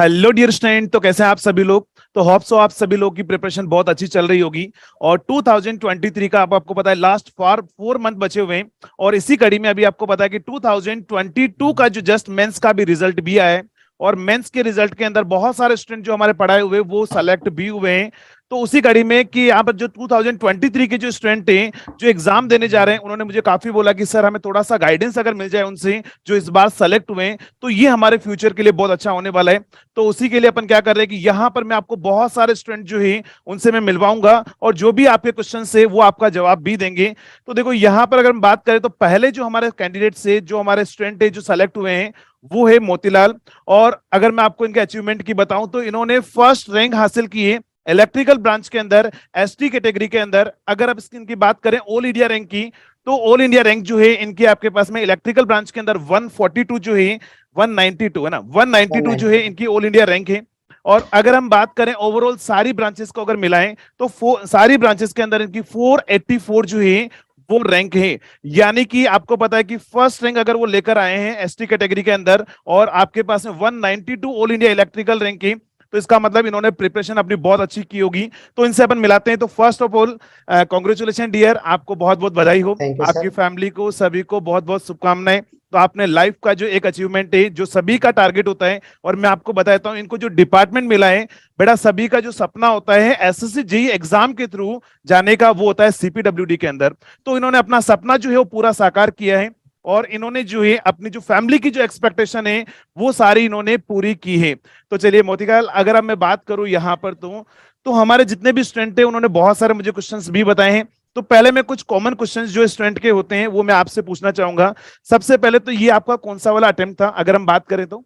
Hello dear student, तो कैसे हैं आप सभी लोग। तो होप सो आप सभी लोग की प्रिपरेशन बहुत अच्छी चल रही होगी। और 2023 का आपको पता है लास्ट 4 मंथ बचे हुए हैं। और इसी कड़ी में अभी आपको पता है कि 2022 का जो जस्ट मेंस का भी रिजल्ट भी आया है। और मेंस के रिजल्ट के अंदर बहुत सारे स्टूडेंट जो हमारे पढ़ाए हुए वो सेलेक्ट भी हुए हैं। तो उसी कड़ी में कि यहाँ पर जो 2023 के जो स्टूडेंट हैं जो एग्जाम देने जा रहे हैं, उन्होंने मुझे काफी बोला कि सर हमें थोड़ा सा गाइडेंस अगर मिल जाए उनसे जो इस बार सेलेक्ट हुए हैं, तो ये हमारे फ्यूचर के लिए बहुत अच्छा होने वाला है। तो उसी के लिए अपन क्या कर रहे हैं कि यहाँ पर मैं आपको बहुत सारे स्टूडेंट जो है उनसे मैं मिलवाऊंगा, और जो भी आपके क्वेश्चन है वो आपका जवाब भी देंगे। तो देखो यहाँ पर अगर हम बात करें तो पहले जो हमारे कैंडिडेट से जो हमारे स्टूडेंट है जो सेलेक्ट हुए हैं वो है मोतीलाल। और अगर मैं आपको इनके अचीवमेंट की बताऊं तो इन्होंने फर्स्ट रैंक हासिल की है इलेक्ट्रिकल ब्रांच के अंदर, एसटी कैटेगरी के अंदर। अगर अब इनकी बात करें ऑल इंडिया रैंक की, तो ऑल इंडिया रैंक जो है इनके आपके पास में इलेक्ट्रिकल ब्रांच के अंदर 142 जो है, 192 है ना, 192 जो है 192 इनकी ऑल इंडिया रैंक है। और अगर हम बात करें ओवरऑल सारी ब्रांचेस को अगर मिलाएं तो सारी ब्रांचेस के अंदर इनकी 484 जो है वो रैंक है। यानी कि आपको पता है कि फर्स्ट रैंक अगर वो लेकर आए हैं एसटी कैटेगरी के अंदर, और आपके पास में 192 ऑल इंडिया इलेक्ट्रिकल रैंक है, तो इसका मतलब इन्होंने प्रिपरेशन अपनी बहुत अच्छी की होगी। तो इनसे अपन मिलाते हैं। तो first of all congratulation dear, आपको बहुत बहुत बधाई हो। थैंक यू आपकी सर। फैमिली को सभी को बहुत बहुत शुभकामनाएं। तो आपने लाइफ का जो एक अचीवमेंट है जो सभी का टारगेट होता है, और मैं आपको बताता हूं इनको जो डिपार्टमेंट मिला है, बेटा सभी का जो सपना होता है एसएससी जेईई एग्जाम के थ्रू जाने का, वो होता है सीपीडब्ल्यूडी के अंदर। तो इन्होंने अपना सपना जो है वो पूरा साकार किया है। और इन्होंने जो है अपनी जो फैमिली की जो एक्सपेक्टेशन है वो सारी इन्होंने पूरी की है। तो चलिए मोतीलाल, अगर अब मैं बात करूं यहाँ पर तो हमारे जितने भी स्टूडेंट हैं उन्होंने बहुत सारे मुझे क्वेश्चंस भी बताए हैं। तो पहले मैं कुछ कॉमन क्वेश्चंस जो स्टूडेंट के होते हैं वो मैं आपसे पूछना चाहूंगा। सबसे पहले तो ये आपका कौन सा वाला अटेम्प्ट था अगर हम बात करें तो।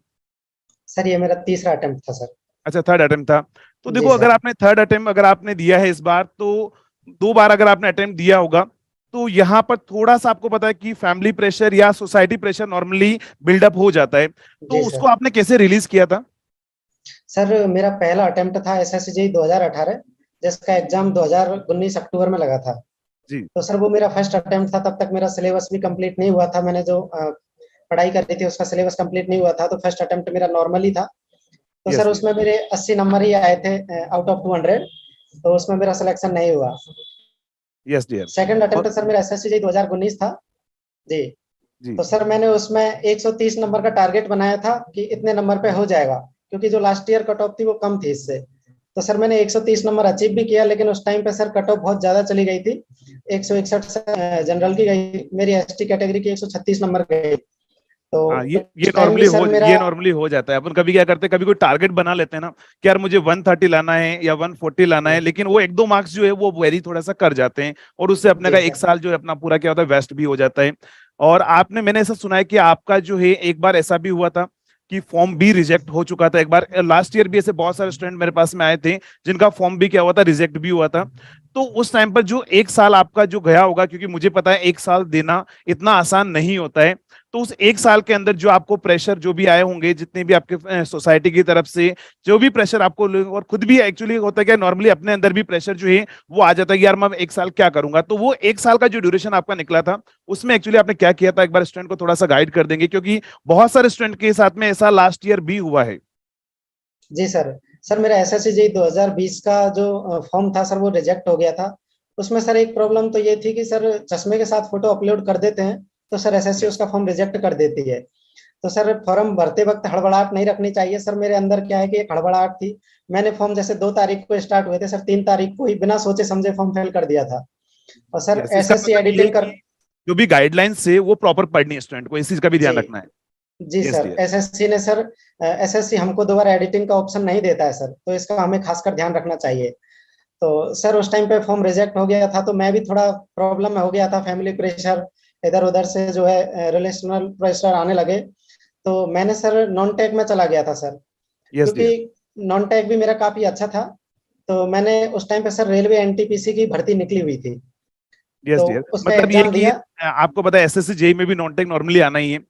सर ये मेरा तीसरा अटेम्प्ट था सर। अच्छा, थर्ड अटेम्प्ट था। तो देखो जी अगर सर। आपने थर्ड अटेम्प्ट अगर आपने दिया है इस बार, तो 2 बार अगर आपने अटेम्प्ट दिया होगा, तो यहाँ पर थोड़ा सा आपको पता है कि फैमिली प्रेशर या सोसाइटी प्रेशर नॉर्मली बिल्डअप हो जाता है। तो जी उसको सर। आपने कैसे रिलीज किया था। सर मेरा पहला अटेम्प्ट था एसएससी जेईई 2018, जिसका एग्जाम 2019 अक्टूबर में लगा था। जी। तो सर वो मेरा फर्स्ट अटेम्प्ट था, तब तक मेरा सिलेबस भी कंप्लीट नहीं हुआ था। मैंने जो पढ़ाई कर रही थी उसका सिलेबस कंप्लीट नहीं हुआ था, तो फर्स्ट अटेम्प्ट मेरा नॉर्मल ही था। तो यस सर डियर। उसमें मेरे 80 नंबर ही आए थे आउट ऑफ 200। तो उसमें मेरा सिलेक्शन नहीं हुआ। Yes dear. सेकंड और अटेम्प्ट सर मेरा एसएससी जेईई 2019 था। जी। जी। तो सर मैंने उसमें 130 नंबर का टारगेट बनाया था कि इतने नंबर पे हो जाएगा, क्योंकि जो लास्ट ईयर कट ऑफ थी वो कम थी इससे। तो सर मैंने 130 नंबर अचीव भी किया, लेकिन उस टाइम पे सर कट ऑफ बहुत ज्यादा चली गई थी। 161 जनरल की गई, मेरी एसटी कैटेगरी की 136 नंबर गई। तो हाँ, ये उस टाइम भी नॉर्मली सर हो मेरा। ये नॉर्मली हो जाता है। अपन कभी क्या करते हैं, कभी कोई टारगेट बना लेते हैं ना कि यार मुझे 130 लाना है या 140 लाना है, लेकिन वो 1-2 मार्क्स जो है वो वेरी थोड़ा सा कर जाते हैं, और उससे अपने जी का एक सर। साल जो है अपना पूरा क्या होता है वेस्ट भी हो जाता है। और आपने मैंने ऐसा सुना है कि आपका जो है एक बार ऐसा भी हुआ था कि फॉर्म भी रिजेक्ट हो चुका था एक बार। लास्ट ईयर भी ऐसे बहुत सारे स्टूडेंट मेरे पास में आए थे जिनका फॉर्म भी क्या हुआ था, रिजेक्ट भी हुआ था। तो उस टाइम पर जो एक साल आपका जो गया होगा, क्योंकि मुझे पता है एक साल देना इतना आसान नहीं होता है, तो उस एक साल के अंदर जो आपको प्रेशर जो भी आए होंगे, जितने भी आपके सोसाइटी की तरफ से जो भी प्रेशर आपको और खुद भी एक्चुअली होता है क्या, नॉर्मली अपने अंदर भी प्रेशर जो है वो आ जाता है कि यार मैं एक साल क्या करूंगा। तो वो एक साल का जो ड्यूरेशन आपका निकला था उसमें एक्चुअली आपने क्या किया था, एक बार स्टूडेंट को थोड़ा सा गाइड कर देंगे, क्योंकि बहुत सारे स्टूडेंट के साथ में ऐसा लास्ट ईयर भी हुआ है। जी सर। सर मेरा एसएससी जेईई 2020 का जो फॉर्म था सर वो रिजेक्ट हो गया था। उसमें सर एक प्रॉब्लम तो ये थी कि सर चश्मे के साथ फोटो अपलोड कर देते हैं, तो सर एसएससी यस। उसका फॉर्म रिजेक्ट कर देती है। तो सर फॉर्म भरते वक्त हड़बड़ाहट नहीं रखनी चाहिए। सर मेरे अंदर क्या है कि एक हड़बड़ाहट थी। मैंने फॉर्म जैसे 2 तारीख को स्टार्ट हुए थे सर, 3 तारीख को ही बिना सोचे समझे फॉर्म फिल कर दिया था। और सर यस, इसका एसएससी मतलब ये एडिटिंग कर। कि जो भी गाइडलाइंस है वो प्रॉपर पढ़नी है, स्टूडेंट को इस चीज का भी ध्यान जी। रखना है। जी यस सर, डियर। एसएससी ने सर एसएससी हमको दोबारा एडिटिंग का ऑप्शन नहीं देता है सर, तो इसका हमें खासकर ध्यान रखना चाहिए। तो सर उस टाइम पे फॉर्म रिजेक्ट हो गया था, तो मैं भी थोड़ा प्रॉब्लम में हो गया था। फैमिली प्रेशर इधर उधर से जो है रिलेशनल प्रेशर आने लगे। तो मैंने सर नॉन टेक में चला गया था सर, यस क्योंकि डियर। नॉन टेक भी मेरा काफी अच्छा था। तो मैंने उस टाइम पे सर रेलवे एनटीपीसी की भर्ती निकली हुई थी, यस तो डियर, उसका मतलब ये एग्जाम कि दिया। आपको पता है एसएससी जेई में भी नॉन टेक नॉर्मली आना ही है।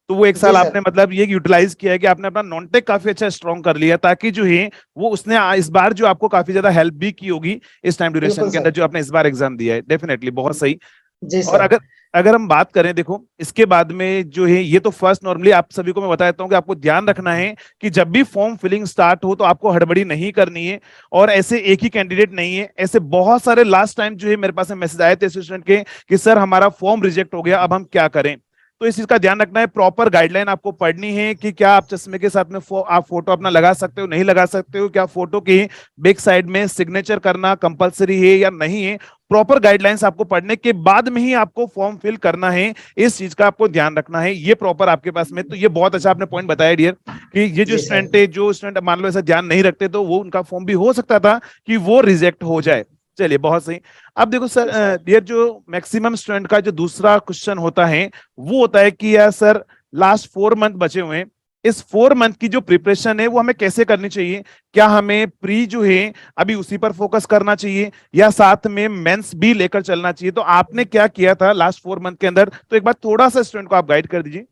तो वो एक जी साल आपने सर। मतलब ये यूटिलाइज किया है कि आपने अपना नॉन टेक काफी अच्छा स्ट्रॉन्ग कर लिया, ताकि जो है वो उसने इस बार जो आपको काफी ज्यादा हेल्प भी की होगी इस टाइम ड्यूरेशन बिल्कुल के अंदर सर। जो आपने इस बार एग्जाम दिया है। डेफिनेटली बहुत सही। जी और सर। अगर अगर हम बात करें, देखो इसके बाद में जो है, ये तो फर्स्ट नॉर्मली आप सभी को मैं बता देता हूँ कि आपको ध्यान रखना है कि जब भी फॉर्म फिलिंग स्टार्ट हो तो आपको हड़बड़ी नहीं करनी है। और ऐसे एक ही कैंडिडेट नहीं है, ऐसे बहुत सारे लास्ट टाइम जो है मेरे पास मैसेज आए थे स्टूडेंट के कि सर हमारा फॉर्म रिजेक्ट हो गया, अब हम क्या करें। तो इस चीज का ध्यान रखना है, प्रॉपर गाइडलाइन आपको पढ़नी है कि क्या आप चश्मे के साथ में आप फोटो अपना लगा सकते हो, नहीं लगा सकते हो, क्या फोटो की बैक साइड में सिग्नेचर करना कंपलसरी है या नहीं है। प्रॉपर गाइडलाइंस आपको पढ़ने के बाद में ही आपको फॉर्म फिल करना है, इस चीज का आपको ध्यान रखना है, ये प्रॉपर आपके पास में। तो ये बहुत अच्छा आपने पॉइंट बताया डियर, कि ये जो जी सर। स्टूडेंट है, जो स्टूडेंट मान लो ऐसा ध्यान नहीं रखते तो वो उनका फॉर्म भी हो सकता था कि वो रिजेक्ट हो जाए। चलिए बहुत सही। अब देखो जी सर। सर डियर, जो मैक्सिमम स्टूडेंट का जो दूसरा क्वेश्चन होता है वो होता है कि यार सर लास्ट 4 मंथ बचे हुए हैं, इस 4 मंथ की जो प्रिपरेशन है वो हमें कैसे करनी चाहिए। क्या हमें प्री जो है अभी उसी पर फोकस करना चाहिए या साथ में मेंस भी लेकर चलना चाहिए। तो आपने क्या किया था लास्ट 4 मंथ के अंदर, तो एक बार थोड़ा सा स्टूडेंट को आप गाइड कर दीजिए।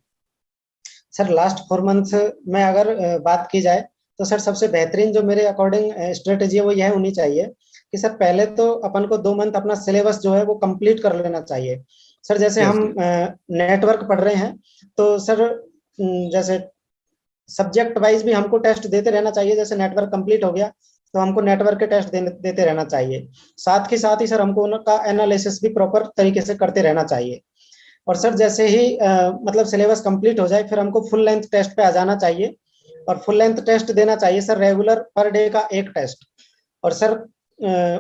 सर लास्ट 4 मंथ में अगर बात की जाए तो सर सबसे बेहतरीन जो मेरे अकॉर्डिंग स्ट्रेटेजी है वो यह होनी चाहिए कि सर पहले तो अपन को 2 मंथ अपना सिलेबस जो है वो कंप्लीट कर लेना चाहिए। सर जैसे यस हम डियर। नेटवर्क पढ़ रहे हैं तो सर जैसे सब्जेक्ट वाइज भी हमको टेस्ट देते रहना चाहिए। जैसे नेटवर्क कंप्लीट हो गया तो हमको नेटवर्क के टेस्ट देते रहना चाहिए। साथ ही सर हमको उनका एनालिसिस भी प्रॉपर तरीके से करते रहना चाहिए। और सर जैसे ही मतलब सिलेबस कंप्लीट हो जाए फिर हमको फुल लेंथ टेस्ट पे आ जाना चाहिए और फुल लेंथ टेस्ट देना चाहिए सर रेगुलर पर डे का एक टेस्ट। और सर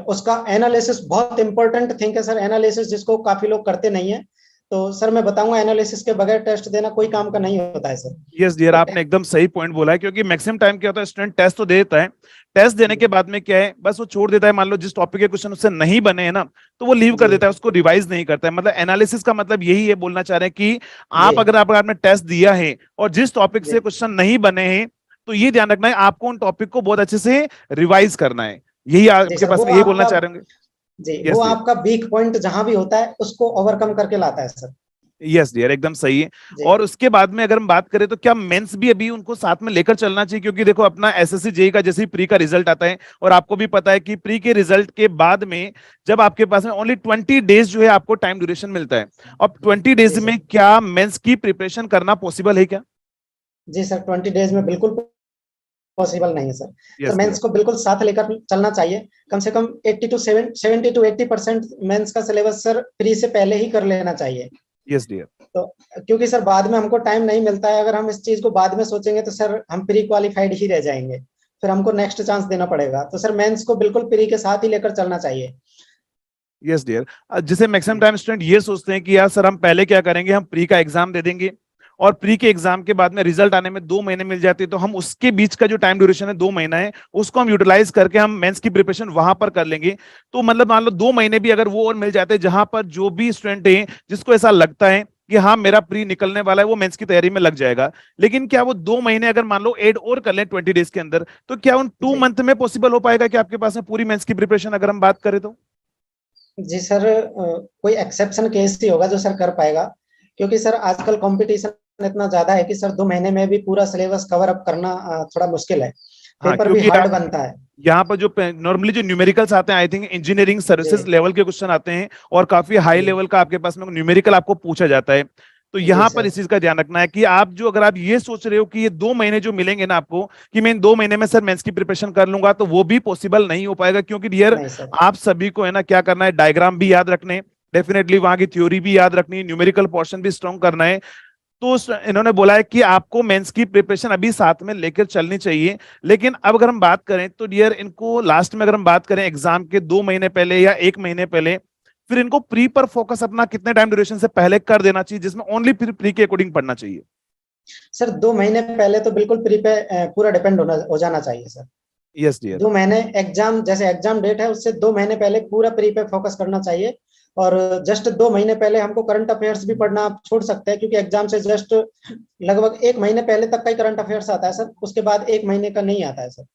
उसका एनालिसिस बहुत इंपॉर्टेंट थिंग है सर। एनालिसिस जिसको काफी लोग करते नहीं है, तो सर मैं बताऊंगा एनालिसिस के बगैर टेस्ट देना कोई काम का नहीं होता है सर। यस डियर, तो आपने एकदम सही पॉइंट बोला है, क्योंकि मैक्सिमम टाइम क्या होता है, स्टूडेंट टेस्ट तो दे देता है, टेस्ट देने के बाद में क्या है, बस वो छोड़ देता है। मान लो जिस टॉपिक के क्वेश्चन उससे नहीं बने हैं ना, तो वो लीव कर जी देता है, उसको रिवाइज नहीं करता है। मतलब एनालिसिस का मतलब यही है, बोलना चाह रहे हैं कि जी आप अगर आपने टेस्ट दिया है और जिस टॉपिक जी से क्वेश्चन नहीं बने हैं, तो ये ध्यान रखना है आपको उन टॉपिक को बहुत अच्छे से रिवाइज करना है। यही जी आपके सर। पास वो में यही बोलना आपका चाह रहे होंगे। जी वो यस डियर। आपका वीक पॉइंट जहां भी होता है उसको ओवरकम करके लाता है सर। यस डियर, एकदम सही है। जी और उसके बाद में अगर हम बात करें तो क्या मेंस भी अभी उनको साथ में लेकर चलना चाहिए, क्योंकि देखो अपना एसएससी जेई का जैसे ही प्री का रिजल्ट आता है, और आपको भी पता है कि प्री के रिजल्ट के बाद में जब आपके पास में ओनली 20 डेज जो है आपको टाइम ड्यूरेशन मिलता है। अब 20 डेज जी में सर। क्या मेंस की प्रिपरेशन करना पॉसिबल है क्या। जी सर 20 डेज में बिल्कुल पॉसिबल नहीं है sir. Sir yes mains dear. को बिल्कुल साथ लेकर चलना चाहिए। कम से कम 70 to 80% मेंस का सिलेबस सर प्री से पहले ही कर लेना चाहिए। Yes dear. तो क्योंकि सर बाद में हमको टाइम नहीं मिलता है। अगर हम इस चीज को बाद में सोचेंगे तो सर हम प्री क्वालिफाइड ही रह जाएंगे, फिर हमको नेक्स्ट चांस देना पड़ेगा। तो सर मेंस को बिल्कुल प्री के साथ ही लेकर चलना चाहिए। Yes dear. जैसे मैक्सिमम टाइम स्टूडेंट ये सोचते हैं कि यार सर हम पहले क्या करेंगे, हम प्री का एग्जाम दे देंगे और प्री के एग्जाम के बाद में रिजल्ट आने में 2 महीने मिल जाते हैं, तो हम उसके बीच का जो टाइम ड्यूरेशन है 2 महीना है, उसको हम यूटिलाइज करके हम मेंस की प्रिपरेशन वहां पर कर लेंगे। तो मतलब मान लो 2 महीने भी अगर वो और मिल जाते हैं, जहां पर जो भी स्टूडेंट है जिसको ऐसा लगता है कि हाँ मेरा प्री निकलने वाला है, वो मेंस की तैयारी में लग जाएगा। लेकिन क्या वो 2 महीने अगर मान लो एड और कर लें 20 डेज के अंदर, तो क्या उन टू जी मंथ में पॉसिबल हो पाएगा कि आपके पास में पूरी मेंस की प्रिपरेशन अगर हम बात करें तो। जी सर कोई एक्सेप्शन केस ही होगा जो सर कर पाएगा। क्योंकि सर आजकल कंपटीशन इतना ज्यादा है कि सर 2 महीने में भी पूरा सिलेबस कवर अप करना थोड़ा मुश्किल है। हाँ, पेपर भी क्योंकि हार्ड बनता है। यहाँ पर जो नॉर्मली जो न्यूमेरिकल्स आते हैं, I think engineering ji services level के क्वेश्चन आते हैं और काफी हाई जी लेवल का आपके पास में न्यूमेरिकल आपको पूछा जाता है। तो जी यहाँ पर सर। इस चीज का ध्यान रखना है कि आप जो अगर आप ये सोच रहे हो कि ये 2 महीने जो मिलेंगे ना आपको, कि मैं इन 2 महीने में सर मेंस की प्रिपरेशन कर लूंगा, तो वो भी पॉसिबल नहीं हो पाएगा। क्योंकि डियर नहीं सर। आप सभी को है ना क्या करना है, डायग्राम भी याद रखने, डेफिनेटली वहां की थ्योरी भी याद रखनी है, न्यूमेरिकल पोर्शन भी स्ट्रॉन्ग करना है। तो इन्होंने बोला है कि आपको मेंस की प्रिपरेशन अभी साथ में लेकर चलनी चाहिए। लेकिन अब अगर हम बात करें तो डियर इनको लास्ट में अगर हम बात करें एग्जाम के 2 महीने पहले या 1 महीने पहले, फिर इनको प्री पर फोकस अपना कितने टाइम ड्यूरेशन से पहले कर देना चाहिए, जिसमें ओनली फिर प्री के अकॉर्डिंग पढ़ना चाहिए। सर 2 महीने पहले तो बिल्कुल प्री पे पूरा डिपेंड हो जाना चाहिए सर। Yes dear. 2 महीने एग्जाम जैसे एग्जाम डेट है उससे 2 महीने पहले पूरा प्री पे फोकस करना चाहिए। और जस्ट 2 महीने पहले हमको करंट अफेयर्स भी पढ़ना आप छोड़ सकते हैं क्योंकि एग्जाम से जस्ट लगभग 1 महीने पहले तक का ही करंट अफेयर्स आता है सर। उसके बाद 1 महीने का नहीं आता है सर।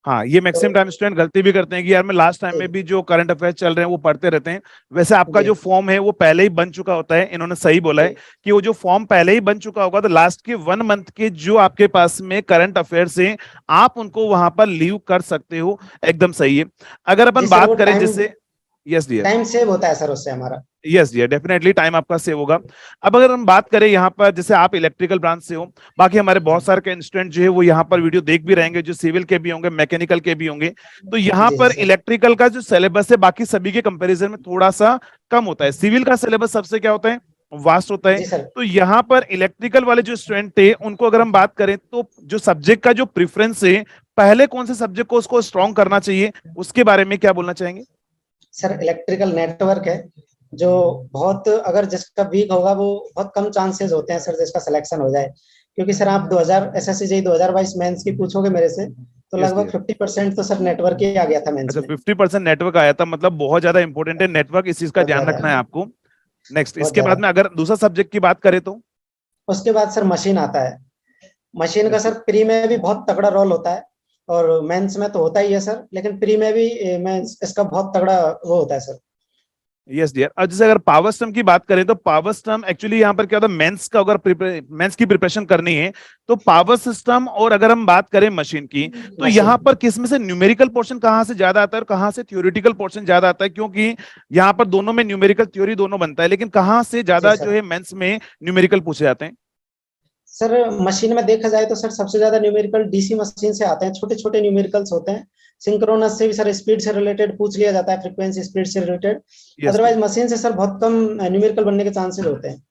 हाँ, ये मैक्सिमम तो टाइम स्टूडेंट गलती भी करते हैं कि यार मैं लास्ट टाइम में जी भी जो करंट अफेयर्स चल रहे हैं वो पढ़ते रहते हैं। वैसे आपका जी जो फॉर्म है वो पहले ही बन चुका होता है, इन्होंने सही बोला है जी कि वो जो फॉर्म पहले ही बन चुका होगा, तो लास्ट के 1 मंथ के जो आपके पास में करंट अफेयर्स हैं आप उनको वहां पर लीव कर सकते हो। एकदम सही है। अगर जी अपन सर। बात वो करें टाइम जैसे, यस डियर, टाइम सेव होता है सर उससे हमारा। यस डियर, डेफिनेटली टाइम आपका सेव होगा। अब अगर हम बात करें यहाँ पर, जैसे आप इलेक्ट्रिकल ब्रांच से हो, बाकी हमारे बहुत सारे स्टूडेंट जो है वो यहाँ पर वीडियो देख भी रहेंगे, जो सिविल के भी होंगे, मैकेनिकल के भी होंगे। तो यहाँ जी पर सर। इलेक्ट्रिकल का जो सिलेबस है बाकी सभी के कंपैरिजन में थोड़ा सा कम होता है। सिविल का सिलेबस सबसे क्या होता है, वास्ट होता है। जी सर। तो यहाँ पर इलेक्ट्रिकल वाले जो स्टूडेंट थे उनको अगर हम बात करें तो जो सब्जेक्ट का जो प्रेफरेंस है, पहले कौन से सब्जेक्ट को उसको स्ट्रॉन्ग करना चाहिए, उसके बारे में क्या बोलना चाहेंगे? सर इलेक्ट्रिकल नेटवर्क है जो बहुत, अगर जिसका वीक होगा वो बहुत कम चांसेस होते हैं सर जिसका सिलेक्शन हो जाए। क्योंकि सर आप 2000 एसएससी जेईई 2022 मेंस की पूछोगे मेरे से, तो यस लगभग डियर। 50% तो सर नेटवर्क ही आ गया था मेंस अच्छा, में। 50% नेटवर्क आया था, मतलब बहुत ज्यादा इंपॉर्टेंट है नेटवर्क, इस चीज का बहुत ध्यान ज्यादा रखना है है। आपको। नेक्स्ट, बहुत इसके बाद ज्यादा। में अगर दूसरा सब्जेक्ट की बात करें तो? उसके बाद सर मशीन आता है। मशीन का यस सर प्री में भी बहुत तगड़ा रोल होता है, और मेंस में तो होता ही है सर, लेकिन प्री में भी मेंस इसका बहुत तगड़ा वो होता है सर। Yes dear. अब जैसे अगर पावर स्टम की बात करें तो पावर स्टम एक्चुअली यहाँ पर क्या होता है, मेंस का अगर मेंस की प्रिपरेशन करनी है तो पावर सिस्टम, और अगर हम बात करें मशीन की, तो यहाँ मशीन। पर किस में से न्यूमेरिकल पोर्शन कहाँ से ज्यादा आता है और कहाँ से थ्योरेटिकल पोर्शन ज्यादा आता है? क्योंकि यहाँ पर दोनों में न्यूमेरिकल थ्योरी दोनों बनता है, लेकिन कहाँ से जी ज्यादा जो सर। है मेंस में न्यूमेरिकल पूछे जाते हैं? सर मशीन में देखा जाए तो सर सबसे ज्यादा न्यूमेरिकल डीसी मशीन से आते हैं, छोटे छोटे न्यूमेरिकल्स होते हैं। सिंक्रोनस से भी सर स्पीड से रिलेटेड पूछ लिया जाता है, फ्रीक्वेंसी स्पीड से रिलेटेड। Yes otherwise dear. मशीन से सर बहुत कम न्यूमेरिकल बनने के चांसेस होते हैं।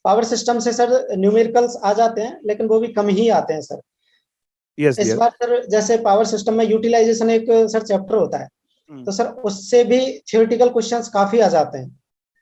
पावर सिस्टम से सर न्यूमेरिकल्स आ जाते हैं, लेकिन वो भी कम ही आते हैं सर। यस इस डियर। बार सर जैसे पावर सिस्टम में यूटिलाइजेशन एक सर चैप्टर होता है, तो सर उससे भी थियोरेटिकल क्वेश्चंस काफी आ जाते हैं।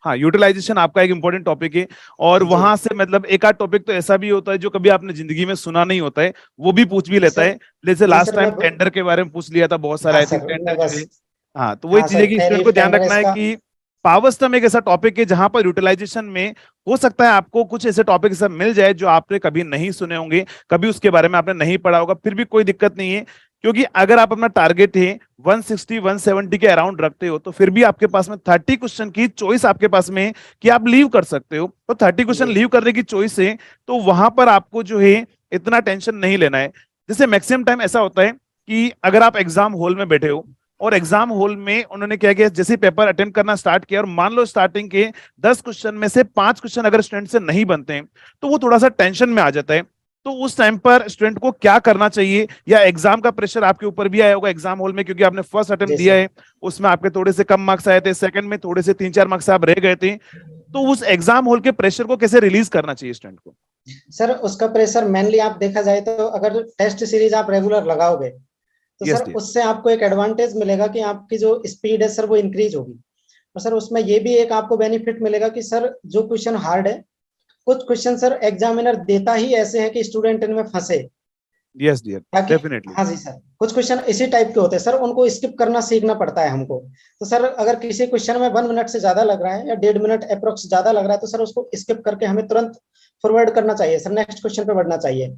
हाँ, यूटिलाइजेशन आपका एक इंपॉर्टेंट टॉपिक है, और जी वहां से मतलब एक आध टॉपिक तो ऐसा भी होता है जो कभी आपने जिंदगी में सुना नहीं होता है, वो भी पूछ भी जी लेता सर। है। जैसे जी लास्ट सर टाइम मैं टेंडर के बारे में पूछ लिया था बहुत सारा, हाँ आई थिंक सर टेंडर मैं जो है। बस। हाँ, तो वही हाँ चीज है सर कि स्टूडेंट टैरिफ को ध्यान टेंडर रखना है इसका। कि पावर सिस्टम एक ऐसा टॉपिक है जहां पर यूटिलाइजेशन में हो सकता है आपको कुछ ऐसे टॉपिक सब मिल जाए जो आपने कभी नहीं सुने होंगे, कभी उसके बारे में आपने नहीं पढ़ा होगा, फिर भी कोई दिक्कत नहीं है। क्योंकि अगर आप अपना टारगेट है 160 170 के अराउंड रखते हो, तो फिर भी आपके पास में 30 क्वेश्चन की चॉइस आपके पास में है कि आप लीव कर सकते हो। तो 30 क्वेश्चन जी लीव करने की चॉइस है, तो वहां पर आपको जो है इतना टेंशन नहीं लेना है। जैसे मैक्सिमम टाइम ऐसा होता है कि अगर आप एग्जाम हॉल में बैठे हो और एग्जाम हॉल में उन्होंने क्या किया, जैसे पेपर अटेम्प्ट करना स्टार्ट किया और मान लो स्टार्टिंग के 10 क्वेश्चन में से 5 क्वेश्चन अगर स्टूडेंट से नहीं बनते हैं, तो वो थोड़ा सा टेंशन में आ जाता है। तो उस टाइम पर स्टूडेंट को क्या करना चाहिए? या एग्जाम का प्रेशर आपके ऊपर भी आया होगा एग्जाम हॉल में, क्योंकि आपने फर्स्ट अटेम्प्ट जी दिया सर। है, उसमें आपके थोड़े से कम मार्क्स आए थे, सेकंड में थोड़े से 3-4 मार्क्स आप रह गए थे। तो उस एग्जाम हॉल के प्रेशर को कैसे रिलीज करना चाहिए स्टूडेंट को? सर उसका प्रेशर मेनली आप देखा जाए तो अगर टेस्ट सीरीज आप रेगुलर लगाओगे, तो सर यस डियर। उससे आपको एक एडवांटेज मिलेगा कि आपकी जो स्पीड है सर वो इंक्रीज होगी। और सर उसमें ये भी एक आपको बेनिफिट मिलेगा कि सर जो क्वेश्चन हार्ड है, कुछ क्वेश्चन सर एग्जामिनर देता ही ऐसे है कि स्टूडेंट इनमें फंसे। यस डियर, ताकि डेफिनेटली। हाँ जी सर, कुछ क्वेश्चन इसी टाइप के होते हैं सर, उनको स्किप करना सीखना पड़ता है हमको। तो सर अगर किसी क्वेश्चन में 1 मिनट से ज्यादा लग रहा है या 1.5 मिनट अप्रोक्स ज्यादा लग रहा है, तो सर उसको स्किप करके हमें तुरंत फॉरवर्ड करना चाहिए सर, नेक्स्ट क्वेश्चन पे बढ़ना चाहिए।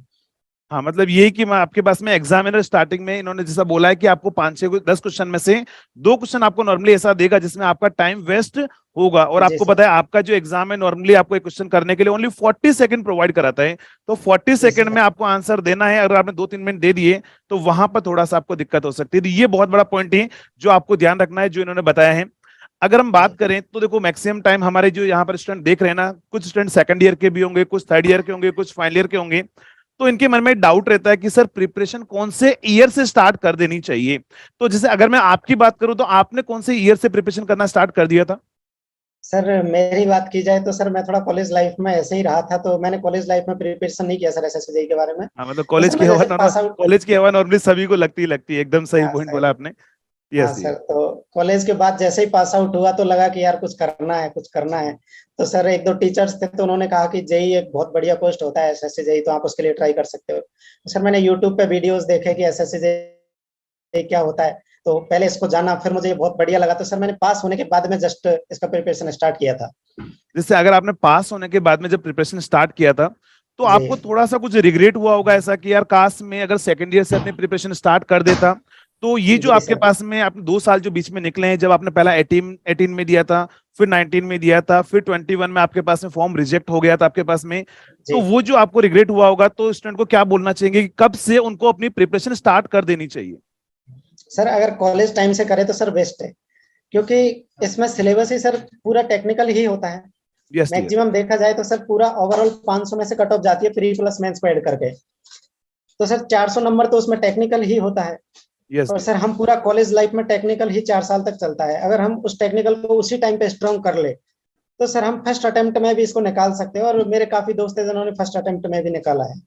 हाँ, मतलब ये कि मैं आपके पास में एग्जामिनर स्टार्टिंग में इन्होंने जैसा बोला है कि आपको 5 से 10 क्वेश्चन में से 2 क्वेश्चन आपको नॉर्मली ऐसा देगा जिसमें आपका टाइम वेस्ट होगा, और जी आपको सर। पता है आपका जो एग्जाम है नॉर्मली आपको एक क्वेश्चन करने के लिए ओनली 40 सेकंड प्रोवाइड कराता है। तो 40 सेकंड जी में आपको आंसर देना है, अगर आपने 2-3 मिनट दे दिए तो वहां पर थोड़ा सा आपको दिक्कत हो सकती है। तो ये बहुत बड़ा पॉइंट है जो आपको ध्यान रखना है, जो इन्होंने बताया है। अगर हम बात करें तो देखो मैक्सिमम टाइम हमारे जो यहाँ पर स्टूडेंट देख रहे हैं ना, कुछ स्टूडेंट सेकंड ईयर के भी होंगे, कुछ थर्ड ईयर के होंगे, कुछ फाइनल ईयर के होंगे। तो इनके मन में डाउट रहता है कि सर प्रिपरेशन कौन से ईयर से स्टार्ट कर देनी चाहिए। तो जैसे अगर मैं आपकी बात करूं तो आपने कौन से ईयर से प्रिपरेशन करना स्टार्ट कर दिया था? सर मेरी बात की जाए तो सर मैं थोड़ा कॉलेज लाइफ में ऐसे ही रहा था, तो मैंने कॉलेज लाइफ में प्रिपरेशन नहीं किया सर एसएससी के बारे में। हाँ, मतलब तो सर मैं जैसे पास आउट। कॉलेज की हवा नॉर्मली सभी को लगती है, एकदम सही हाँ पॉइंट सर। बोला आपने। हाँ यस सर, डियर। तो कॉलेज के बाद जैसे ही पास आउट हुआ तो लगा कि यार कुछ करना है, कुछ करना है। तो सर एक दो टीचर्स थे, तो उन्होंने कहा कि जेई एक बहुत बढ़िया पोस्ट होता है एसएससी जेई, तो आप उसके लिए ट्राई कर सकते हो। तो सर मैंने यूट्यूब पे वीडियोस देखे कि एसएससी जेई क्या होता है, तो पहले इसको जाना, फिर मुझे ये बहुत बढ़िया लगा, तो सर मैंने पास होने के बाद में जस्ट इसका प्रिपरेशन स्टार्ट किया था। जैसे अगर आपने पास होने के बाद में जब प्रिपरेशन स्टार्ट किया था, तो जी। आपको थोड़ा सा कुछ रिग्रेट हुआ होगा ऐसा कि यार काश में अगर सेकंड ईयर से अपनी प्रिपरेशन स्टार्ट कर देता। तो ये जो जी आपके सर। पास में आपने 2 साल जो बीच में निकले हैं, जब आपने पहला 18 में दिया था, फिर 19 में दिया था, फिर 21 में आपके पास में फॉर्म रिजेक्ट हो गया था आपके पास में, जी तो वो जो आपको रिग्रेट हुआ होगा, तो स्टूडेंट को क्या बोलना चाहिए कि कब से उनको अपनी प्रिपरेशन स्टार्ट कर देनी चाहिए? सर अगर कॉलेज टाइम से करे तो सर बेस्ट है, क्योंकि इसमें सिलेबस ही सर पूरा टेक्निकल ही होता है। यस डियर, मैक्सिमम देखा जाए तो सर पूरा ओवरऑल 500 में से कट ऑफ जाती है प्री प्लस मेंस को ऐड करके। तो सर 400 नंबर तो उसमें टेक्निकल ही होता है। यस और डियर, सर हम पूरा कॉलेज लाइफ में टेक्निकल ही 4 साल तक चलता है। अगर हम उस टेक्निकल को उसी टाइम पे स्ट्रॉन्ग कर ले तो सर हम फर्स्ट अटेम्प्ट में भी इसको निकाल सकते हैं, और मेरे काफी दोस्त हैं जिन्होंने फर्स्ट अटेम्प्ट में भी निकाला है।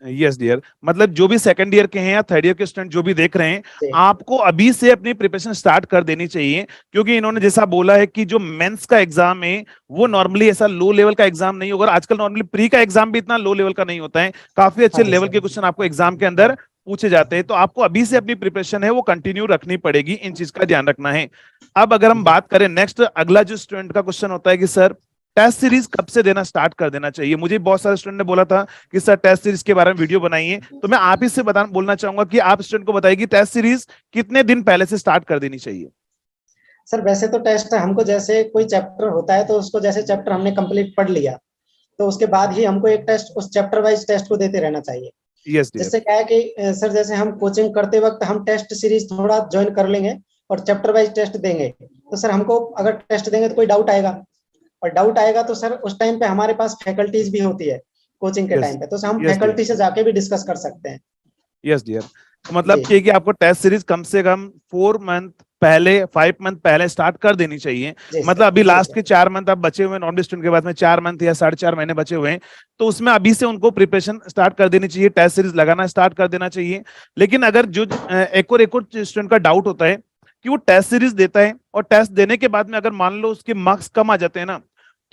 Yes dear. मतलब जो भी सेकंड ईयर के हैं या थर्ड ईयर के स्टूडेंट जो भी देख रहे हैं, जी आपको अभी से अपनी प्रिपरेशन स्टार्ट कर देनी चाहिए, क्योंकि इन्होंने जैसा बोला है कि जो मेंस का एग्जाम है वो नॉर्मली ऐसा लो लेवल का एग्जाम नहीं होगा। आजकल नॉर्मली प्री का एग्जाम भी इतना लो लेवल का नहीं होता है, काफी अच्छे हाँ जी लेवल सर। के क्वेश्चन आपको एग्जाम के अंदर पूछे जाते हैं। तो आपको अभी से अपनी प्रिपरेशन है वो कंटिन्यू रखनी पड़ेगी, इन चीज का ध्यान रखना है। अब अगर हम जी बात करें नेक्स्ट, अगला जो स्टूडेंट का क्वेश्चन होता है कि सर टेस्ट सीरीज कब से देना स्टार्ट कर देना चाहिए। मुझे बहुत सारे स्टूडेंट ने बोला था कि सर टेस्ट सीरीज के बारे में वीडियो बनाइए, तो मैं आप ही से बोलना चाहूंगा कि आप स्टूडेंट को बताइए कि टेस्ट सीरीज कितने दिन पहले से स्टार्ट कर देनी चाहिए। सर वैसे तो टेस्ट हमको जैसे कोई चैप्टर होता है तो उसको जैसे चैप्टर हमने कंप्लीट पढ़ लिया तो उसके बाद ही हमको एक टेस्ट उस चैप्टर वाइज टेस्ट को देते रहना चाहिए। यस डियर, जिससे क्या है कि सर जैसे हम कोचिंग करते वक्त हम टेस्ट सीरीज थोड़ा ज्वाइन कर लेंगे और चैप्टर वाइज टेस्ट देंगे, तो सर हमको अगर टेस्ट देंगे तो कोई डाउट आएगा, और डाउट आएगा तो सर उस टाइम पे हमारे पास फैकल्टीज भी होती है कोचिंग के यस, टाइम पे, तो सर हम यस डियर, फैकल्टी से जाके भी डिस्कस कर सकते हैं। Yes dear. तो जी मतलब कि आपको टेस्ट सीरीज कम से कम 4 मंथ पहले, 5 मंथ पहले स्टार्ट कर देनी चाहिए। जी मतलब सर। अभी जी लास्ट सर। के 4 मंथ अब बचे हुए हैं, नॉर्मल स्टूडेंट के बाद में 4 मंथ या 4.5 महीने बचे हुए हैं, तो उसमें अभी से उनको प्रिपरेशन स्टार्ट कर देनी चाहिए, टेस्ट सीरीज लगाना स्टार्ट कर देना चाहिए। लेकिन अगर जो एक और स्टूडेंट का डाउट होता है कि वो टेस्ट सीरीज देता है और टेस्ट देने के बाद में अगर मान लो उसके मार्क्स कम आ जाते हैं ना,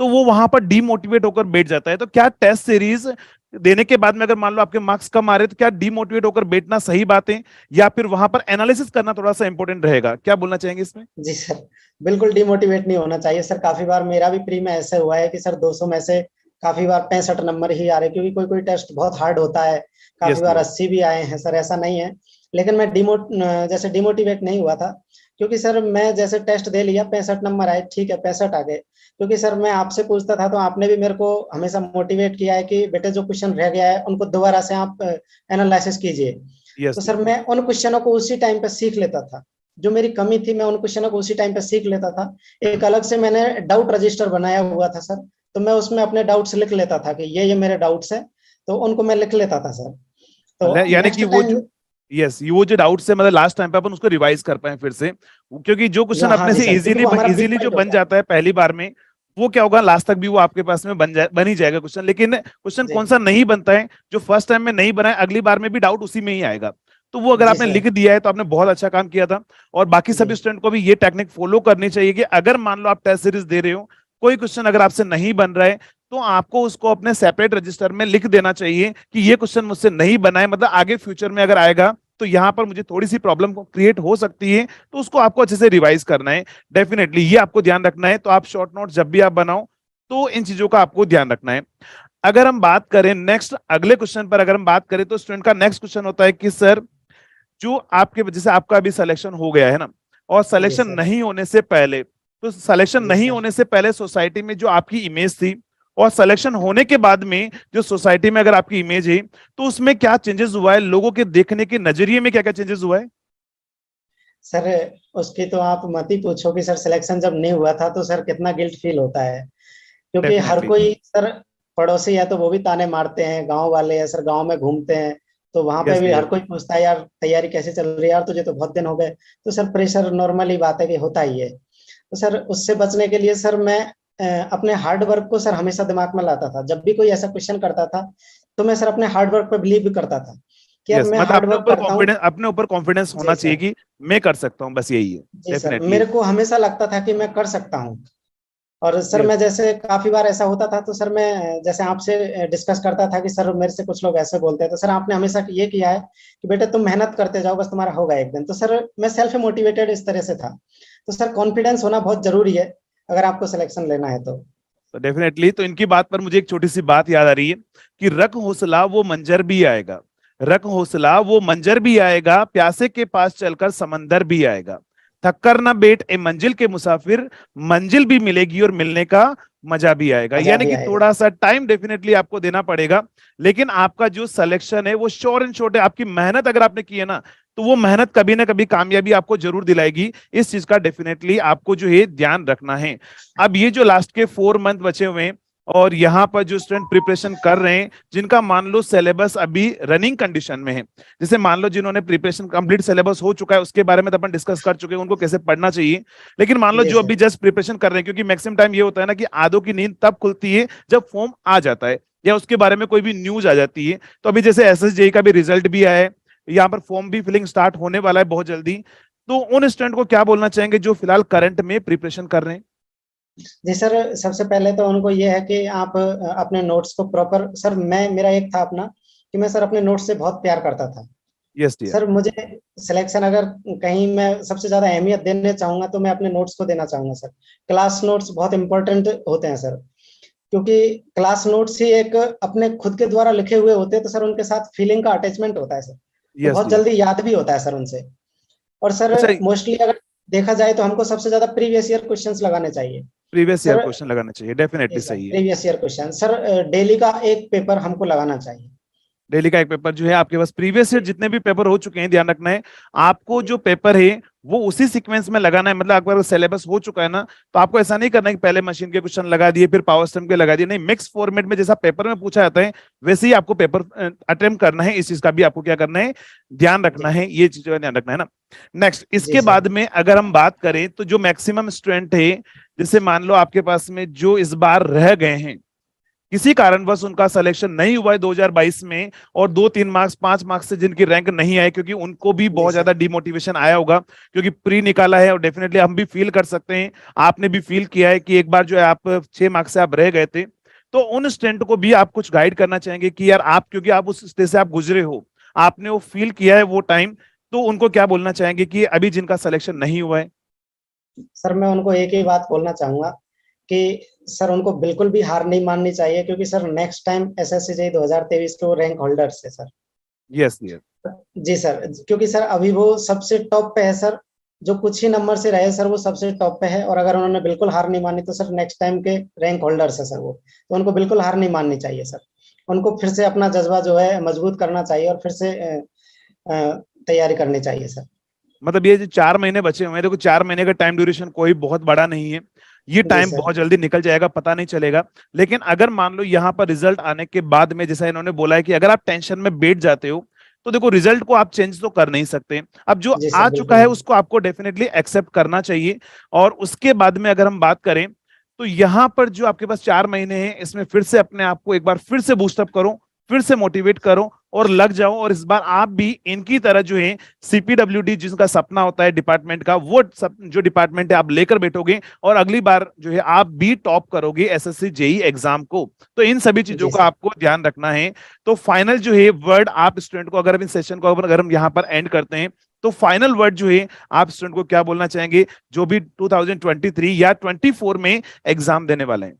तो वो वहां पर डीमोटिवेट होकर बैठ जाता है। तो क्या टेस्ट सीरीज देने के बाद में अगर मान लो आपके मार्क्स कम आ रहे हैं, तो क्या डीमोटिवेट होकर बैठना सही बात है, या फिर वहां पर एनालिसिस करना थोड़ा सा इंपॉर्टेंट रहेगा? क्या बोलना चाहेंगे इसमें? जी सर, बिल्कुल डिमोटिवेट नहीं होना चाहिए सर। काफी बार मेरा भी प्री में ऐसे हुआ है कि सर 200 में से काफी बार 65 नंबर ही आ रहे, क्योंकि कोई कोई टेस्ट बहुत हार्ड होता है। काफी यस बार डियर, 80 भी आए हैं सर, ऐसा नहीं है। लेकिन मैं जैसे डिमोटिवेट नहीं हुआ था, क्योंकि सर मैं जैसे टेस्ट दे लिया, 65 नंबर आए, ठीक है 65 आ गए। क्योंकि सर मैं आपसे पूछता था तो आपने भी मेरे को हमेशा मोटिवेट किया है कि बेटे जो क्वेश्चन रह गया है उनको दोबारा से आप एनालिसिस कीजिए। यस तो डियर, सर मैं उन क्वेश्चनों को उसी टाइम पे सीख लेता था। जो मेरी कमी थी मैं उन क्वेश्चनों को उसी टाइम पे सीख लेता था। एक अलग से मैंने डाउट रजिस्टर बनाया हुआ था सर, तो मैं उसमें अपने डाउट्स लिख लेता था कि ये मेरे डाउट्स है, तो उनको मैं लिख लेता था सर। मतलब तो यानी कि नेक्स्ट वो टाइम। जो, यस, ये वो जो डाउट्स है मतलब लास्ट टाइम पे अपन उसको रिवाइज कर पाए फिर से, क्योंकि जो क्वेश्चन हाँ अपने जी से सर, क्योंकि इजीली वो हमारा वीक इजीली जो पॉइंट बन होता है। जाता है पहली बार में, वो क्या होगा लास्ट तक भी वो आपके पास में बन ही जाएगा क्वेश्चन। लेकिन क्वेश्चन जी कौन सा नहीं बनता है, जो फर्स्ट टाइम में नहीं बना है, अगली बार में भी डाउट उसी में ही आएगा। तो वो अगर जी आपने सर। लिख दिया है तो आपने बहुत अच्छा काम किया था। और बाकी जी सभी स्टूडेंट को भी ये टेक्निक फॉलो करनी चाहिए कि अगर मान लो आप टेस्ट सीरीज दे रहे हो, कोई क्वेश्चन अगर आपसे नहीं बन रहा है, तो आपको उसको अपने सेपरेट रजिस्टर में लिख देना चाहिए कि ये क्वेश्चन मुझसे नहीं बना है, मतलब आगे फ्यूचर में अगर आएगा तो यहाँ पर मुझे थोड़ी सी प्रॉब्लम क्रिएट हो सकती है, तो उसको आपको अच्छे से रिवाइज करना है। डेफिनेटली ये आपको ध्यान रखना है। तो आप शॉर्ट नोट जब भी आप बनाओ तो इन चीजों का आपको ध्यान रखना है। अगर हम बात करें नेक्स्ट अगले क्वेश्चन पर, अगर हम बात करें तो स्टूडेंट का नेक्स्ट क्वेश्चन होता है कि सर जो आपके जैसे आपका अभी सिलेक्शन हो गया है ना, और जी सिलेक्शन सर। नहीं होने से पहले, तो सिलेक्शन जी नहीं सर। होने से पहले सोसाइटी में जो आपकी इमेज थी, और सिलेक्शन होने के बाद में जो सोसाइटी में अगर आपकी इमेज है, तो उसमें क्या चेंजेस हुआ है, लोगों के देखने के नजरिए में क्या क्या चेंजेस हुआ है? सर उसकी तो आप मत ही पूछो कि सर सिलेक्शन जब नहीं हुआ था तो सर कितना गिल्ट फील होता है। क्योंकि हर डेफिनेटली, कोई सर पड़ोसी है तो वो भी ताने मारते हैं, गांव वाले हैं सर, गांव में घूमते हैं तो वहां पे यस भी हर डियर, कोई पूछता है यार तैयारी कैसे चल रही है, यार तुझे तो बहुत दिन हो गए। तो सर प्रेशर नॉर्मली बात है कि होता ही है। तो सर उससे बचने के लिए सर मैं अपने हार्ड वर्क को सर हमेशा दिमाग में लाता था। जब भी कोई ऐसा क्वेश्चन करता था तो मैं सर अपने हार्ड वर्क पर बिलीव भी करता था कि यार यस, मैं मतलब हार्ड वर्क करता हूँ। अपने ऊपर कॉन्फिडेंस जी होना चाहिए सर। कि मैं कर सकता हूँ, बस यही है। जी सर, डेफिनेटली, मेरे को हमेशा लगता था कि मैं कर सकता हूँ। और सर यस, मैं जैसे काफी बार ऐसा होता था तो सर मैं जैसे आपसे डिस्कस करता था कि सर मेरे से कुछ लोग ऐसे बोलते हैं, तो सर आपने हमेशा ये किया है कि बेटे तुम मेहनत करते जाओ, बस तुम्हारा होगा एक दिन। तो सर मैं सेल्फ मोटिवेटेड इस तरह से था। तो सर कॉन्फिडेंस होना बहुत जरूरी है अगर आपको सिलेक्शन लेना है तो। तो डेफिनेटली, तो इनकी बात पर मुझे एक छोटी सी बात याद आ रही है कि रख हौसला वो मंजर भी आएगा, रख हौसला वो मंजर भी आएगा, प्यासे के पास चलकर समंदर भी आएगा, थक कर ना बैठ ए मंजिल के मुसाफिर, मंजिल भी मिलेगी और मिलने का मजा भी आएगा। मजा यानी भी कि आएगा। थोड़ा सा टाइम डेफिनेटली आपको देना पड़ेगा, लेकिन आपका जो सिलेक्शन है वो श्योर एंड श्योर है। आपकी मेहनत अगर आपने की है ना, तो वो मेहनत कभी ना कभी कामयाबी आपको जरूर दिलाएगी। इस चीज का डेफिनेटली आपको जो है ध्यान रखना है। अब ये जो लास्ट के 4 मंथ बचे हुए हैं और यहाँ पर जो स्टूडेंट प्रिपरेशन कर रहे हैं, जिनका मान लो सिलेबस अभी रनिंग कंडीशन में है, जैसे मान लो जिन्होंने प्रिपरेशन कंप्लीट सिलेबस हो चुका है, उसके बारे में तो अपन डिस्कस कर चुके हैं उनको कैसे पढ़ना चाहिए। लेकिन मान लो जी जो सर। अभी जस्ट प्रिपरेशन कर रहे हैं, क्योंकि मैक्सिमम टाइम ये होता है ना कि आधों की नींद तब खुलती है जब फॉर्म आ जाता है या उसके बारे में कोई भी न्यूज आ जाती है। तो अभी जैसे एसएसजेई का भी रिजल्ट भी आया है, यहाँ पर फॉर्म भी फिलिंग स्टार्ट होने वाला है बहुत जल्दी। तो उन स्टूडेंट को क्या बोलना चाहेंगे जो फिलहाल करंट में प्रिपरेशन कर रहे हैं? जी सर, सबसे पहले तो उनको ये है कि आप अपने नोट्स को प्रॉपर, सर मैं मेरा एक था अपना कि मैं सर अपने नोट्स से बहुत प्यार करता था। Yes dear. सर मुझे सिलेक्शन अगर कहीं मैं सबसे ज्यादा अहमियत देने चाहूंगा तो मैं अपने नोट्स को देना चाहूंगा सर। क्लास नोट्स बहुत इंपॉर्टेंट होते हैं सर, क्योंकि क्लास नोट्स ही एक अपने खुद के द्वारा लिखे हुए होते हैं, तो सर उनके साथ फीलिंग का अटैचमेंट होता है सर, तो यस बहुत डियर। जल्दी याद भी होता है सर उनसे। और सर अच्छा, मोस्टली अगर देखा जाए तो हमको सबसे ज्यादा प्रीवियस ईयर क्वेश्चंस लगाने चाहिए प्रीवियस ईयर सर। क्वेश्चन लगाना चाहिए, जी डेफिनेटली सर, सही है। Previous year question sir, daily का एक पेपर हमको लगाना चाहिए। डेली का एक पेपर जो है आपके पास, प्रीवियस ईयर जितने भी पेपर हो चुके हैं, ध्यान रखना है आपको जो पेपर है वो उसी सीक्वेंस में लगाना है। मतलब अगर सिलेबस हो चुका है ना, तो आपको ऐसा नहीं करना है कि पहले मशीन के क्वेश्चन लगा दिए फिर पावर सिस्टम के लगा दिए, नहीं, मिक्स फॉर्मेट में जैसा पेपर में पूछा जाता है वैसे ही आपको पेपर अटेम्प्ट करना है। इस चीज का भी आपको क्या करना है, ध्यान रखना जी है, ये चीजों का ध्यान रखना है ना। नेक्स्ट, जी इसके सर। बाद में अगर हम बात करें तो जो मैक्सिमम स्टूडेंट है, जैसे मान लो आपके पास में जो इस बार रह गए हैं, किसी कारणवश उनका सिलेक्शन नहीं हुआ है 2022 में, और 2-3 मार्क्स 5 मार्क्स से जिनकी रैंक नहीं आई, क्योंकि उनको भी जी बहुत सर। ज्यादा डिमोटिवेशन आया होगा, क्योंकि प्री निकाला है और डेफिनेटली हम भी फील कर सकते हैं, आपने भी फील किया है कि एक बार जो है आप 6 मार्क्स से आप रह गए थे। तो उन स्टूडेंट को भी आप कुछ गाइड करना चाहेंगे कि यार आप, क्योंकि आप उस स्टेज से आप गुजरे हो, आपने वो फील किया है वो टाइम, तो उनको क्या बोलना चाहेंगे कि अभी जिनका सिलेक्शन नहीं हुआ है? सर मैं उनको एक ही बात बोलना चाहूंगा कि सर उनको बिल्कुल भी हार नहीं माननी चाहिए, क्योंकि sir next time SSC JE 2023 के वो रैंक होल्डर्स है सर। Yes dear. जी सर, क्योंकि सर अभी वो सबसे टॉप पे है सर, जो कुछ ही नंबर से रहे सर वो सबसे टॉप पे है, और अगर उन्होंने बिल्कुल हार नहीं मानी तो सर नेक्स्ट टाइम के रैंक होल्डर्स है सर वो, तो उनको बिल्कुल हार नहीं माननी चाहिए सर। उनको फिर से अपना जज्बा जो है मजबूत करना चाहिए और फिर से तैयारी करनी चाहिए सर। मतलब ये जो 4 महीने बचे हुए हैं, देखो 4 महीने का टाइम ड्यूरेशन कोई बहुत बड़ा नहीं है, ये जी टाइम सर। बहुत जल्दी निकल जाएगा, पता नहीं चलेगा। लेकिन अगर मान लो यहाँ पर रिजल्ट आने के बाद में, जैसा इन्होंने बोला है कि अगर आप टेंशन में बैठ जाते हो, तो देखो रिजल्ट को आप चेंज तो कर नहीं सकते। अब जो जी आ सर चुका बिल्कुल है नहीं। उसको आपको डेफिनेटली एक्सेप्ट करना चाहिए। और उसके बाद में अगर हम बात करें, तो यहाँ पर जो आपके पास 4 महीने हैं, इसमें फिर से अपने आप को एक बार फिर से बूस्टअप करो, फिर से मोटिवेट करो और लग जाओ। और इस बार आप भी इनकी तरह जो है सीपीडब्ल्यूडी जिसका सपना होता है डिपार्टमेंट का, वो सब जो डिपार्टमेंट है आप लेकर बैठोगे और अगली बार जो है आप भी टॉप करोगे एसएससी जेई एग्जाम को। तो इन सभी चीजों जी का सर। आपको ध्यान रखना है। तो फाइनल जो है वर्ड आप स्टूडेंट को, अगर इन सेशन को अगर हम यहाँ पर एंड करते हैं, तो फाइनल वर्ड जो है आप स्टूडेंट को क्या बोलना चाहेंगे जो भी 2023 या 24 में एग्जाम देने वाले हैं?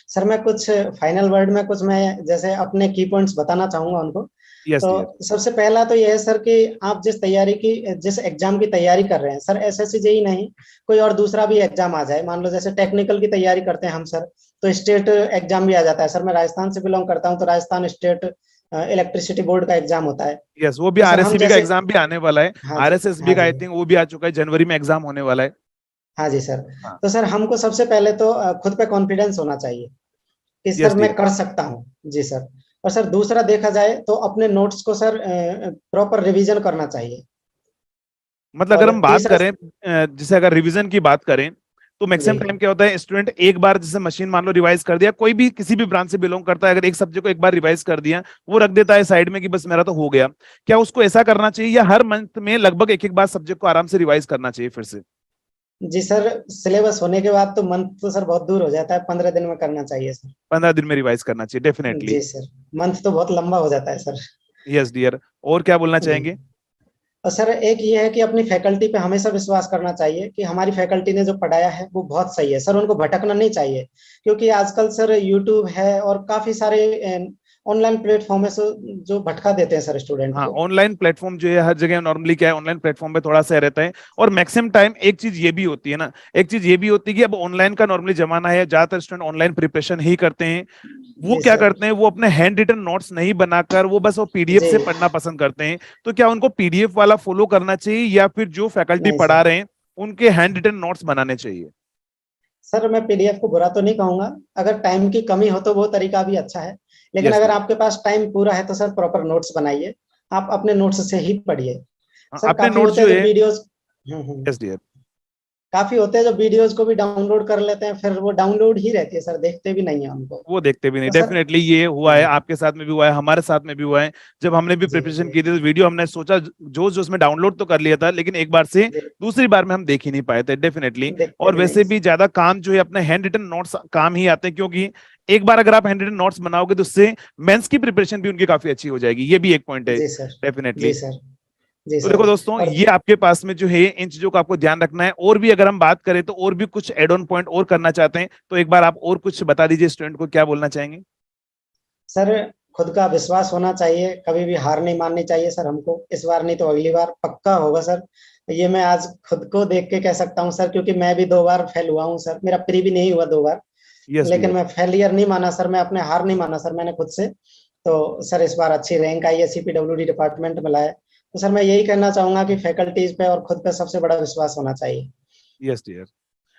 सर मैं कुछ फाइनल वर्ड में कुछ मैं जैसे अपने की पॉइंट्स बताना चाहूंगा उनको। Yes dear. तो सबसे पहला तो यह है सर कि आप जिस एग्जाम की तैयारी कर रहे हैं सर, एसएससी जेई नहीं, कोई और दूसरा भी एग्जाम आ जाए, मान लो जैसे टेक्निकल की तैयारी करते हैं हम सर, तो स्टेट एग्जाम भी आ जाता है सर। मैं राजस्थान से बिलोंग करता हूँ, तो राजस्थान स्टेट इलेक्ट्रिसिटी बोर्ड का एग्जाम होता है। यस, वो भी तो सर हम आरएससीबी का जैसे, एग्जाम भी आने वाला है। हाँ जी, आरएसएसबी हाँ का आई जी, थिंक वो भी आ चुका है, जनवरी में एग्जाम होने वाला है। हाँ जी सर। हाँ। तो सर हमको सबसे पहले तो खुद पे कॉन्फिडेंस होना चाहिए कि सर यस मैं डियर। कर सकता हूँ। जी सर। और सर दूसरा देखा जाए तो अपने नोट्स को सर प्रॉपर रिवीजन करना चाहिए। मतलब अगर और हम बात तीसरा, करें, जैसे अगर रिवीजन की बात करें, तो जी मैक्सिमम टाइम क्या होता है, स्टूडेंट एक बार जैसे मशीन मान लो रिवाइज कर दिया, कोई भी किसी भी ब्रांच से बिलोंग करता है, अगर एक सब्जेक्ट को एक बार रिवाइज कर दिया, वो रख देता है साइड में कि बस मेरा तो हो गया। क्या उसको ऐसा करना चाहिए या हर मंथ में लगभग एक एक बार सब्जेक्ट को आराम से रिवाइज करना चाहिए फिर से? जी सर, सिलेबस होने के बाद तो मंथ तो सर बहुत दूर हो जाता है, 15 दिन में करना चाहिए सर। 15 दिन में रिवाइज करना चाहिए डेफिनेटली। जी सर, मंथ तो बहुत लंबा हो जाता है सर। Yes dear. और क्या बोलना जी। चाहेंगे? और सर एक ये है कि अपनी फैकल्टी पे हमेशा विश्वास करना चाहिए कि हमारी फैकल्टी ने जो पढ़ाया है वो बहुत सही है सर, उनको भटकना नहीं चाहिए। क्योंकि आजकल सर यूट्यूब है और काफी सारे ऑनलाइन प्लेटफॉर्म है जो भटका देते हैं सर स्टूडेंट हाँ, को। ऑनलाइन प्लेटफॉर्म जो है हर जगह नॉर्मली क्या है, ऑनलाइन प्लेटफॉर्म पे थोड़ा सा रहता है। और मैक्सिमम टाइम एक चीज ये भी होती है ना, एक चीज ये भी होती है कि अब ऑनलाइन का नॉर्मली जमाना है, ज्यादातर स्टूडेंट ऑनलाइन प्रिपरेशन ही करते हैं। वो जी क्या सर। करते हैं, वो अपने हैंड रिटन नोट्स नहीं बनाकर वो बस वो पीडीएफ जी। से पढ़ना पसंद करते हैं। तो क्या उनको पीडीएफ वाला फॉलो करना चाहिए या फिर जो फैकल्टी नहीं पढ़ा सर। रहे हैं उनके हैंड रिटन नोट्स बनाने चाहिए? सर मैं पीडीएफ को बुरा तो नहीं कहूंगा, अगर टाइम की कमी हो तो वो तरीका भी अच्छा है, लेकिन यस अगर डियर। आपके पास टाइम पूरा है तो सर प्रॉपर नोट्स बनाइए, आप अपने नोट्स से ही पढ़िए। सर अपने काफी नोट्स होते जो हैं जो है। Videos, yes dear. काफी होते हैं जो वीडियोस को भी डाउनलोड कर लेते हैं, फिर वो डाउनलोड ही रहती है सर, देखते भी नहीं है उनको। वो देखते भी नहीं, तो सर डेफिनेटली ये हुआ है, हाँ। आपके साथ में भी हुआ है, हमारे साथ में भी हुआ है। जब हमने भी जी प्रिपरेशन जी की थी तो वीडियो हमने सोचा जो जो उसमें डाउनलोड तो कर लिया था, लेकिन एक बार से जी। दूसरी बार में हम देख ही नहीं पाए थे डेफिनेटली। देखते और भी नहीं। वैसे भी ज्यादा काम जो है अपने हैंड रिटन नोट्स काम ही आते हैं, क्योंकि एक बार अगर आप हैंड रिटन नोट्स बनाओगे तो उससे मेंस की प्रिपरेशन भी उनकी काफी अच्छी हो जाएगी, ये भी एक पॉइंट है जी सर। जी डेफिनेटली। सर। जी तो सर। देखो दोस्तों, और ये आपके पास में जो है इन चीजों का आपको ध्यान रखना है। और भी अगर हम बात करें तो और भी कुछ एड ऑन पॉइंट और करना चाहते हैं तो एक बार आप और कुछ बता दीजिए, स्टूडेंट को क्या बोलना चाहेंगे? सर खुद का विश्वास होना चाहिए, कभी भी हार नहीं माननी चाहिए सर हमको, इस बार नहीं तो अगली बार पक्का होगा सर। ये मैं आज खुद को देख के कह सकता हूँ सर, क्योंकि मैं भी 2 बार फेल हुआ हूँ सर, मेरा प्री भी नहीं हुआ 2 बार, यस लेकिन डियर। मैं फेलियर नहीं माना सर, मैं अपने हार नहीं माना सर मैंने खुद से। तो सर इस बार अच्छी रैंक आई है, सीपीडब्ल्यूडी डिपार्टमेंट में लाए। तो सर मैं यही कहना चाहूंगा कि फैकल्टीज पे और खुद पे सबसे बड़ा विश्वास होना चाहिए। Yes dear.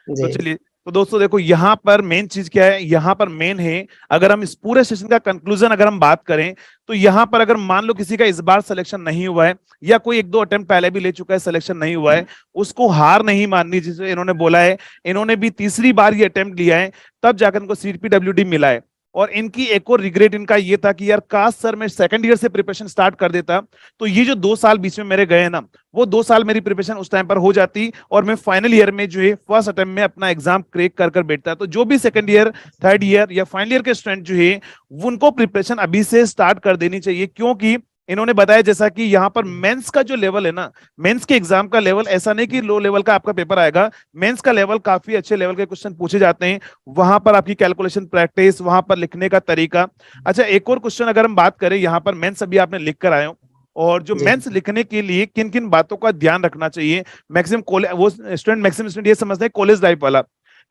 जी। तो चलिए, तो दोस्तों देखो यहाँ पर मेन चीज क्या है, यहाँ पर मेन है, अगर हम इस पूरे सेशन का कंक्लूजन अगर हम बात करें तो यहाँ पर अगर मान लो किसी का इस बार सिलेक्शन नहीं हुआ है या कोई एक दो अटेम्प्ट पहले भी ले चुका है, सिलेक्शन नहीं हुआ है, उसको हार नहीं माननी, जिसे इन्होंने बोला है। इन्होंने भी तीसरी बार ये अटेम्प्ट लिया है, तब जाकर इनको सीपीडब्ल्यूडी मिला है। और इनकी एक और रिग्रेट इनका ये था कि यार काश सर मैं सेकंड ईयर से प्रिपरेशन स्टार्ट कर देता, तो ये जो 2 साल बीच में मेरे गए ना, वो 2 साल मेरी प्रिपरेशन उस टाइम पर हो जाती और मैं फाइनल ईयर में जो है फर्स्ट अटेम्प्ट में अपना एग्जाम क्रैक कर कर बैठता। तो जो भी सेकंड ईयर, थर्ड ईयर या फाइनल ईयर के स्टूडेंट जो है उनको प्रिपरेशन अभी से स्टार्ट कर देनी चाहिए, क्योंकि इन्होंने बताया जैसा कि यहाँ पर मेंस का जो लेवल है ना, मेंस के एग्जाम का लेवल ऐसा नहीं कि लो लेवल का आपका पेपर आएगा, मेंस का लेवल काफी अच्छे लेवल के क्वेश्चन पूछे जाते हैं। वहां पर आपकी कैलकुलेशन प्रैक्टिस, वहां पर लिखने का तरीका। अच्छा, एक और क्वेश्चन अगर हम बात करें, यहाँ पर मेंस अभी आपने लिख कर आए हो, और जो जी। मेंस लिखने के लिए किन किन बातों का ध्यान रखना चाहिए? मैक्सिमम वो स्टूडेंट, मैक्सिमम स्टूडेंट ये समझते हैं कॉलेज लाइफ वाला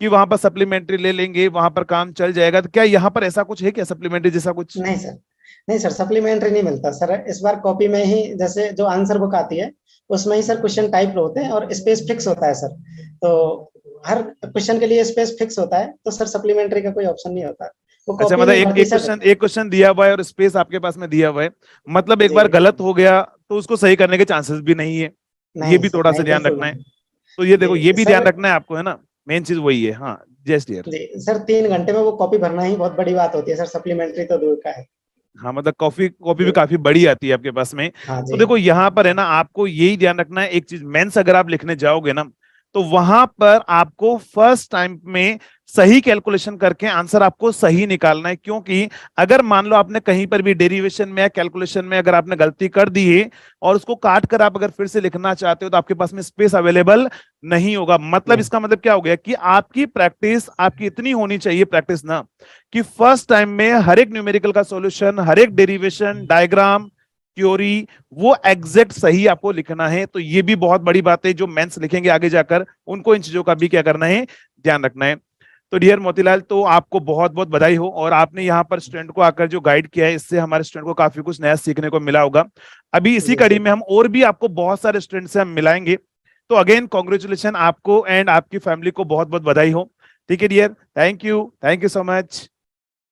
कि वहां पर सप्लीमेंट्री ले लेंगे, वहां पर काम चल जाएगा। तो क्या यहाँ पर ऐसा कुछ है क्या, सप्लीमेंट्री जैसा कुछ? नहीं सर। नहीं सर, सप्लीमेंट्री नहीं मिलता सर, इस बार कॉपी में ही जैसे जो आंसर बुक आती है उसमें ही सर क्वेश्चन टाइप होते हैं और स्पेस फिक्स होता है सर। तो हर क्वेश्चन के लिए स्पेस फिक्स होता है, तो सर सप्लीमेंट्री का कोई ऑप्शन नहीं होता, वो अच्छा, कॉपी मतलब नहीं एक भरती एक सर। क्वेश्चन, एक क्वेश्चन दिया हुआ है और स्पेस आपके पास में दिया हुआ है, मतलब एक जी। बार गलत हो गया तो उसको सही करने के चांसेस भी नहीं है। ये नहीं भी सर, थोड़ा सा नहीं, ध्यान बिल्कुल रखना है। नहीं। तो ये देखो, ये जी भी ध्यान सर। रखना है आपको, है ना? मेन चीज वही है। हाँ, जस्ट डियर। जी सर, 3 घंटे में वो कॉपी भरना ही बहुत बड़ी बात होती है सर, सप्लीमेंट्री तो दूर का है। हाँ, मतलब कॉफी कॉपी भी जी। काफी बड़ी आती है आपके पास में। हाँ तो जी। देखो यहाँ पर है ना, आपको यही ध्यान रखना है एक चीज, मेंस अगर आप लिखने जाओगे ना, तो वहां पर आपको फर्स्ट टाइम में सही कैलकुलेशन करके आंसर आपको सही निकालना है, क्योंकि अगर मान लो आपने कहीं पर भी डेरिवेशन में या कैलकुलेशन में अगर आपने गलती कर दी है और उसको काट कर आप अगर फिर से लिखना चाहते हो तो आपके पास में स्पेस अवेलेबल नहीं होगा। मतलब नहीं। इसका मतलब क्या हो गया कि आपकी प्रैक्टिस आपकी इतनी होनी चाहिए, प्रैक्टिस ना, कि फर्स्ट टाइम में हर एक न्यूमेरिकल का सॉल्यूशन, हर एक डेरिवेशन, डायग्राम, थ्योरी, वो एग्जैक्ट सही आपको लिखना है। तो ये भी बहुत बड़ी बात है, जो मेंस लिखेंगे आगे जाकर उनको इन चीजों का भी क्या करना है, ध्यान रखना है। तो डियर मोतीलाल, तो आपको बहुत बहुत बधाई हो, और आपने यहाँ पर स्टूडेंट को आकर जो गाइड किया है, इससे हमारे स्टूडेंट को काफी कुछ नया सीखने को मिला होगा। अभी इसी जी कड़ी सर। में हम और भी आपको बहुत सारे स्टूडेंट से हम मिलाएंगे। तो अगेन कॉन्ग्रेचुलेशन आपको एंड आपकी फैमिली को बहुत बहुत बधाई हो। ठीक है dear, thank you so much.